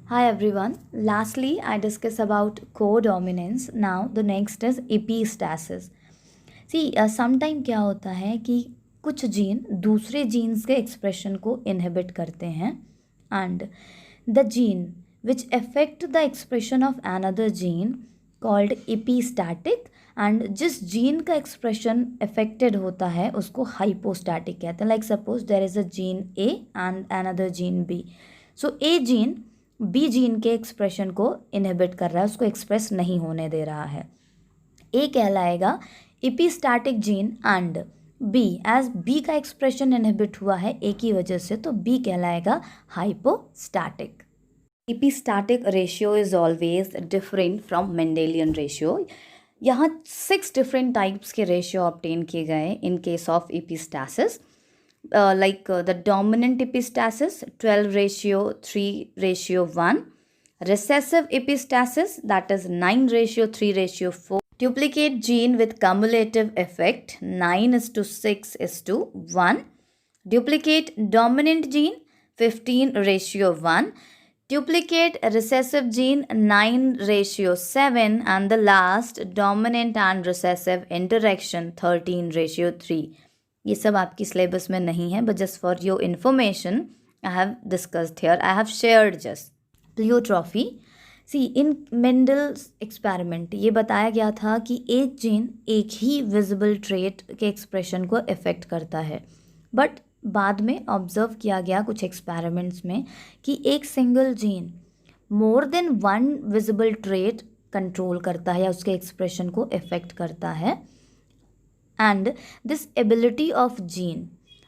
Hi everyone. Lastly, I discussed about codominance. Now the next is epistasis. See, sometime क्या होता है कि कुछ जीन दूसरे जीन्स के एक्सप्रेशन को इनहिबिट करते हैं and the gene which affect the expression of another gene called epistatic and जिस जीन का एक्सप्रेशन अफेक्टेड होता है उसको हाइपोस्टैटिक कहते हैं. Like suppose there is a gene A and another gene B. So A gene B gene के expression को inhibit कर रहा है, उसको एक्सप्रेस नहीं होने दे रहा है. ए कहलाएगा epistatic gene and B as B का एक्सप्रेशन इनहिबिट हुआ है ए की वजह से, तो बी कहलाएगा hypostatic. Epistatic ratio is always different from Mendelian ratio. यहाँ 6 डिफरेंट टाइप्स के रेशियो ऑब्टेन किए गए in case of epistasis. The dominant epistasis 12:3:1, recessive epistasis that is 9:3:4, duplicate gene with cumulative effect 9:6:1, duplicate dominant gene 15:1, duplicate recessive gene 9:7, and the last dominant and recessive interaction 13:3. ये सब आपकी syllabus में नहीं है, but just for your information I have discussed here, I have shared just. Pleiotropy. See, in Mendel's experiment ये बताया गया था कि एक जीन एक ही विजिबल ट्रेट के एक्सप्रेशन को इफेक्ट करता है, बट बाद में ऑब्जर्व किया गया कुछ एक्सपेरिमेंट्स में कि एक single gene more than one visible trait control करता है या उसके एक्सप्रेशन को इफेक्ट करता है. And this ability of gene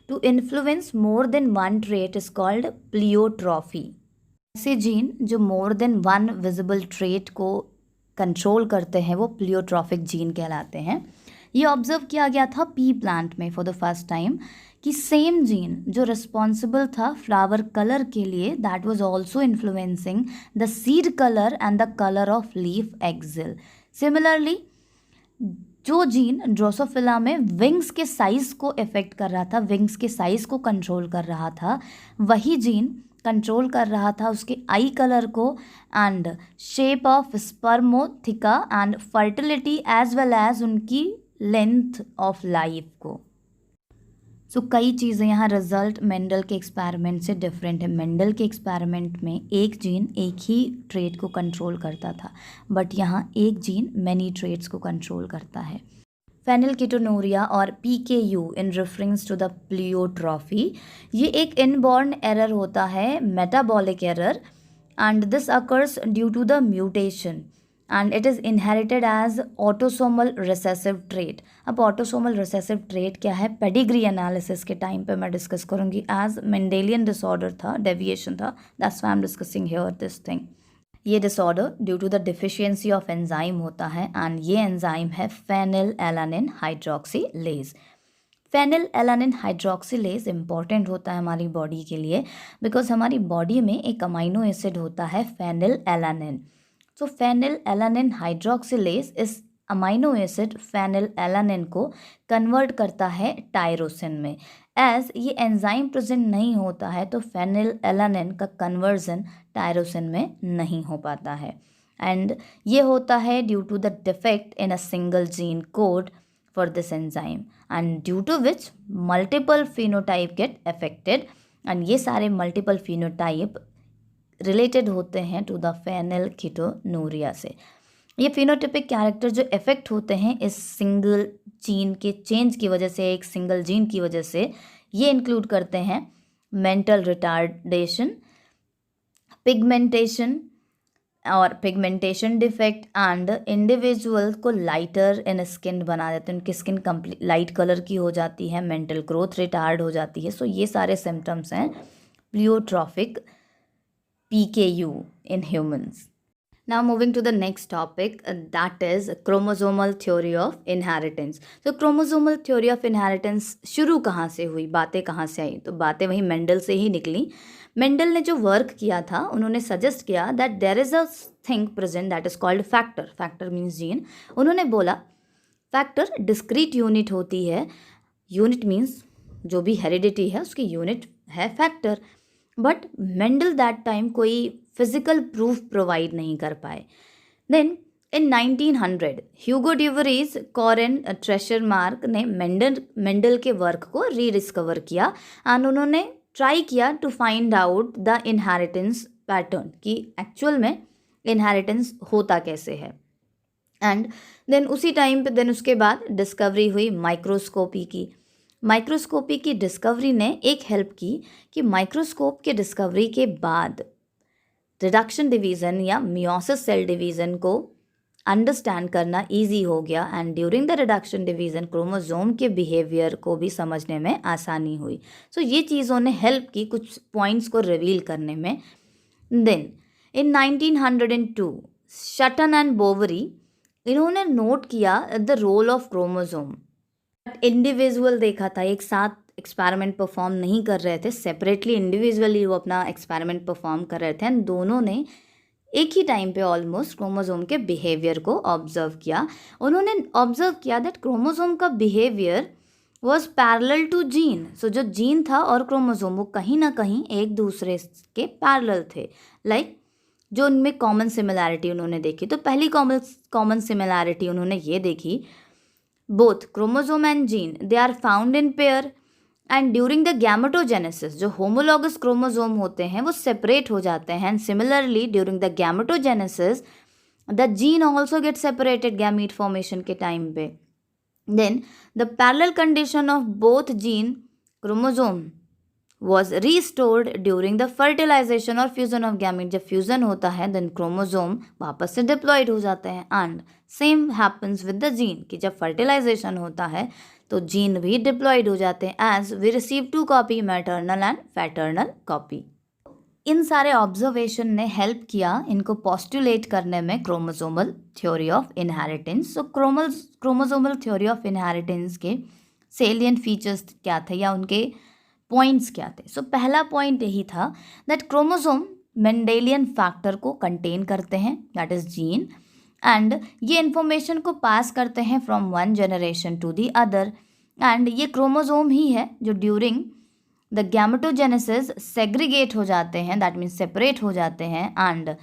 to influence more than one trait is called pleiotrophy. ऐसे जीन जो more than one visible trait को कंट्रोल करते हैं वो प्लियोट्रॉफिक जीन कहलाते हैं. ये ऑब्जर्व किया गया था पी प्लांट में फॉर द फर्स्ट टाइम कि सेम जीन जो रिस्पॉन्सिबल था फ्लावर कलर के लिए that was also influencing the seed colour and the colour of leaf axil. Similarly जो जीन ड्रोसोफिला में विंग्स के साइज़ को इफेक्ट कर रहा था, विंग्स के साइज़ को कंट्रोल कर रहा था, वही जीन कंट्रोल कर रहा था उसके आई कलर को and shape of spermatheca and fertility as well as उनकी लेंथ ऑफ लाइफ को. सो कई चीज़ें यहाँ रिजल्ट मेंडल के एक्सपेरिमेंट से डिफरेंट है. मेंडल के एक्सपेरिमेंट में एक जीन एक ही ट्रेट को कंट्रोल करता था, बट यहाँ एक जीन मैनी ट्रेट्स को कंट्रोल करता है. Phenylketonuria or PKU in reference to the pleiotropy, ये एक इनबॉर्न एरर होता है, metabolic error, and this occurs due to the mutation and it is inherited as autosomal recessive trait. अब autosomal recessive trait क्या है, pedigree analysis के time पे मैं डिस्कस करूँगी. एज मेंडेलियन डिसऑर्डर था, डेविएशन था, that's why I am discussing here this thing. ये disorder due to the deficiency of enzyme होता है एंड ये एंजाइम है phenylalanine hydroxylase. Phenylalanine hydroxylase important होता है हमारी बॉडी के लिए बिकॉज हमारी बॉडी में एक अमाइनो एसिड होता है फेनिलएलानिन. तो फेनिलएलानिन हाइड्रोक्सीलेज इस अमाइनो एसिड फेनिलएलानिन को कन्वर्ट करता है टायरोसिन में. एज ये एंजाइम प्रेजेंट नहीं होता है तो फेनिलएलानिन का कन्वर्जन टायरोसिन में नहीं हो पाता है एंड ये होता है due to the defect in a single gene code for this enzyme and due to which multiple phenotype get affected and ये सारे मल्टीपल फिनोटाइप रिलेटेड होते हैं टू द फेनिलकेटोनूरिया से. ये फिनोटिपिक कैरेक्टर जो इफेक्ट होते हैं इस सिंगल जीन के चेंज की वजह से, एक सिंगल जीन की वजह से, ये इंक्लूड करते हैं मेंटल रिटार्डेशन, पिगमेंटेशन और पिगमेंटेशन डिफेक्ट एंड इंडिविजुअल को लाइटर इन स्किन बना देते हैं, उनकी स्किन कंप्लीट लाइट कलर की हो जाती है, मेंटल ग्रोथ रिटार्ड हो जाती है. सो ये सारे सिम्टम्स हैं प्लियोट्रॉफिक PKU in humans. Now moving to the next topic, that is chromosomal theory of inheritance. So chromosomal theory of inheritance शुरू कहाँ से हुई, बातें कहाँ से आई? तो बातें वही मेंडल से ही निकली. मेंडल ने जो वर्क किया था उन्होंने सजेस्ट किया that there is a thing present that is called factor. Factor means gene. उन्होंने बोला फैक्टर डिस्क्रीट यूनिट होती है. यूनिट मीन्स जो भी हेरिडिटी है उसकी यूनिट है factor. But Mendel that time कोई फिजिकल प्रूफ प्रोवाइड नहीं कर पाए. देन इन 1900 ह्यूगो ड्यूवरीज, कॉरेन ट्रेशरमार्क ने मेंडल के वर्क को रीडिस्कवर किया एंड उन्होंने ट्राई किया to find out the inheritance pattern कि एक्चुअल में इनहेरिटेंस होता कैसे है. एंड देन उसी टाइम पे देन उसके बाद डिस्कवरी हुई माइक्रोस्कोपी की. माइक्रोस्कोपी की डिस्कवरी ने एक हेल्प की कि माइक्रोस्कोप के डिस्कवरी के बाद रिडक्शन डिवीज़न या मियोसिस सेल डिवीज़न को अंडरस्टैंड करना इजी हो गया and during the reduction division chromosome के बिहेवियर को भी समझने में आसानी हुई. सो ये चीज़ों ने हेल्प की कुछ पॉइंट्स को रिवील करने में. Then in 1902 Sutton and Boveri, इन्होंने नोट किया the role of chromosome. Individual देखा था, एक साथ एक्सपेरिमेंट परफॉर्म नहीं कर रहे थे, सेपरेटली इंडिविजुअली वो अपना एक्सपेरिमेंट परफॉर्म कर रहे थे एंड दोनों ने एक ही टाइम पे ऑलमोस्ट क्रोमोसोम के बिहेवियर को ऑब्जर्व किया. उन्होंने ऑब्जर्व किया दैट क्रोमोसोम का behaviour was parallel to gene. So जो जीन था और क्रोमोसोम वो कहीं ना कहीं एक दूसरे के पैरेलल थे. लाइक जो उनमें कॉमन सिमिलैरिटी उन्होंने देखी, तो पहली कॉमन सिमिलैरिटी उन्होंने ये देखी, both chromosome and gene they are found in pair and during the gametogenesis जो होमोलॉगस क्रोमोसोम होते हैं वो सेपरेट हो जाते हैं and similarly during the gametogenesis the gene also get separated gamete formation के टाइम पे. Then the parallel condition of both gene chromosome was restored during the fertilization और फ्यूजन ऑफ गैमीट. जब फ्यूजन होता है then chromosome वापस से diploid हो जाते हैं and same happens with the gene कि जब फर्टिलाइजेशन होता है तो जीन भी डिप्लॉयड हो जाते हैं as we receive 2 copy maternal and paternal copy. इन सारे ऑब्जर्वेशन ने हेल्प किया इनको पोस्टुलेट करने में chromosomal theory of inheritance. So chromosomal theory of inheritance के सेलिएंट फीचर्स क्या थे या उनके पॉइंट्स क्या थे. सो पहला पॉइंट यही था दैट क्रोमोसोम मेंडेलियन फैक्टर को कंटेन करते हैं, दैट इज जीन, एंड ये इन्फॉर्मेशन को पास करते हैं from one generation to the other. And ये क्रोमोसोम ही है जो ड्यूरिंग द गैमेटोजेनेसिस सेग्रीगेट हो जाते हैं, दैट मीन्स सेपरेट हो जाते हैं एंड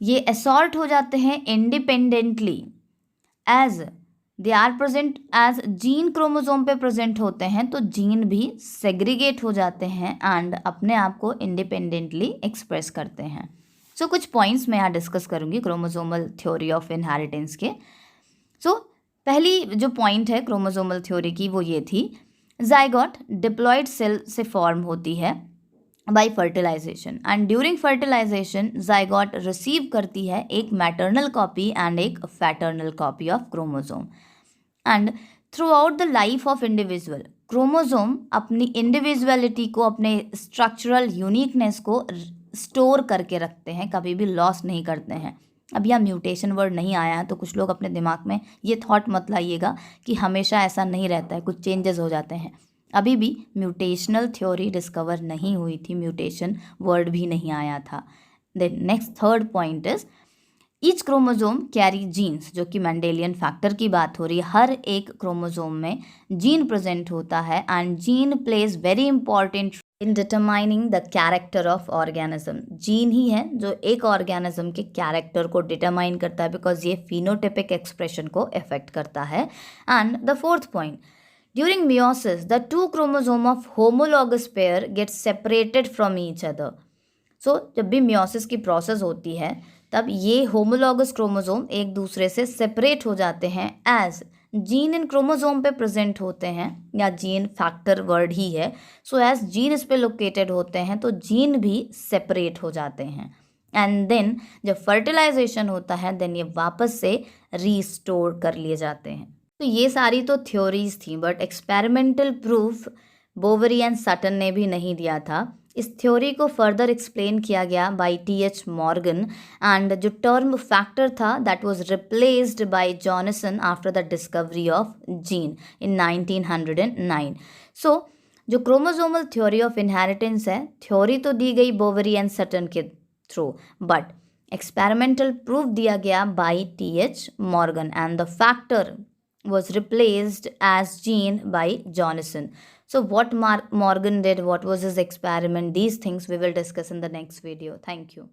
ये असॉर्ट हो जाते हैं independently as they are present as gene chromosome पे प्रेजेंट होते हैं तो जीन भी सेग्रीगेट हो जाते हैं एंड अपने आप को इंडिपेंडेंटली एक्सप्रेस करते हैं. सो कुछ पॉइंट्स मैं यहाँ डिस्कस करूँगी क्रोमोसोमल थ्योरी ऑफ इनहेरिटेंस के. सो पहली जो पॉइंट है क्रोमोसोमल थ्योरी की वो ये थी, जाइगोट डिप्लॉयड सेल से फॉर्म होती है by fertilization and during fertilization zygote receive करती है एक मैटरनल कॉपी एंड एक paternal copy of chromosome. And throughout the life of individual chromosome अपनी इंडिविजुअलिटी को, अपने स्ट्रक्चरल यूनिकनेस को स्टोर करके रखते हैं, कभी भी लॉस नहीं करते हैं. अब यहाँ म्यूटेशन वर्ड नहीं आया है तो कुछ लोग अपने दिमाग में ये थॉट मत लाइएगा कि हमेशा ऐसा नहीं रहता है, कुछ चेंजेस हो जाते हैं. अभी भी म्यूटेशनल थ्योरी डिस्कवर नहीं हुई थी, म्यूटेशन वर्ड भी नहीं आया था. Then next third point is each chromosome carry genes, जो कि मेंडेलियन फैक्टर की बात हो रही है. हर एक क्रोमोसोम में जीन प्रेजेंट होता है and gene plays very important in determining the character of organism. Gene ही है जो एक ऑर्गेनिज्म के कैरेक्टर को डिटरमाइन करता है बिकॉज ये फिनोटिपिक एक्सप्रेशन को इफेक्ट करता है. And the fourth point, during meiosis the 2 chromosome of homologous pair get separated from each other. So जब भी meiosis की प्रोसेस होती है तब ये होमोलॉगस क्रोमोसोम एक दूसरे से सेपरेट हो जाते हैं एज जीन इन क्रोमोसोम पे प्रेजेंट होते हैं या जीन फैक्टर वर्ड ही है. सो एज जीन इस पे लोकेटेड होते हैं तो जीन भी सेपरेट हो जाते हैं एंड देन जब फर्टिलाइजेशन होता है देन ये वापस से रीस्टोर कर लिए जाते हैं. तो ये सारी तो थ्योरीज थी but experimental proof Boveri and Sutton ने भी नहीं दिया था. इस थ्योरी को फर्दर एक्सप्लेन किया गया बाय टी.एच. मॉर्गन एंड जो टर्म फैक्टर था that was replaced by Johnson after the discovery of gene in 1909. So जो क्रोमोसोमल थ्योरी ऑफ इनहेरिटेंस है, थ्योरी तो दी गई बोवरी एंड सटन के थ्रू बट एक्सपेरिमेंटल प्रूफ दिया गया by T H. Morgan and the factor was replaced as gene by Johnson. So what Morgan did, what was his experiment, these things we will discuss in the next video. Thank you.